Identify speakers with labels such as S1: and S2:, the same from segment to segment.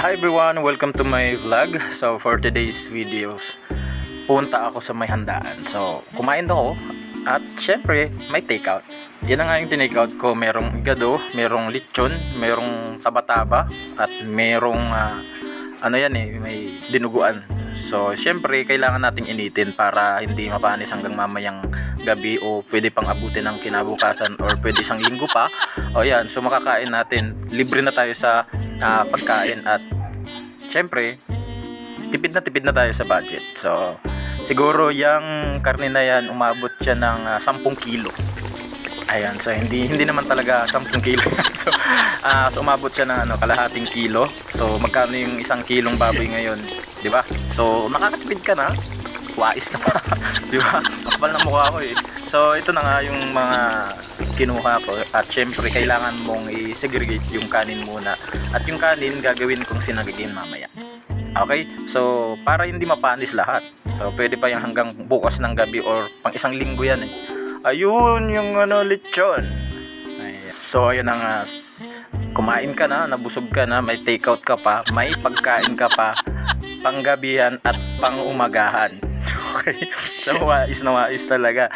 S1: Hi everyone, welcome to my vlog. So for today's videos, punta ako sa may handaan. So kumain ako at syempre may takeout. Yan na nga yung tinake-out ko. Merong gado, merong lechon, merong taba-taba at merong may dinuguan. So syempre kailangan nating initin para hindi mapanis hanggang mamayang gabi o pwede pang abutin ng kinabukasan or pwede isang linggo pa. O yan, so makakain natin. Libre na tayo sa pagkain at syempre tipid na tayo sa budget. So siguro yung karne na yan umabot siya ng 10 kilo. Ayan, so hindi naman talaga 10 kilo. So umabot siya ng kalahating kilo. So magkano yung 1 kilong baboy ngayon, 'di ba? So makakatipid ka na. Wais ka pa. 'Di ba? Kapal ng mukha ko eh. So ito na nga yung mga kinuha ko at syempre kailangan mong i-segregate yung kanin muna. At yung kanin gagawin kong sinagigin mamaya. Okay? So para hindi mapanis lahat. So pwede pa yung hanggang bukas ng gabi or pang isang linggo yan eh. Ayun yung lechon. So ayun na nga. Kumain ka na, nabusog ka na, may takeout ka pa, may pagkain ka pa, panggabihan at pangumagahan. Okay? So wais na wais talaga.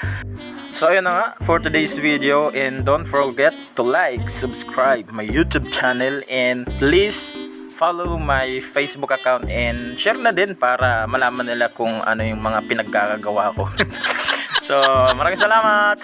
S1: So ayun na nga for today's video, and don't forget to like, subscribe my YouTube channel, and please follow my Facebook account and share na din para malaman nila kung ano yung mga pinaggagawa ko. So maraming salamat.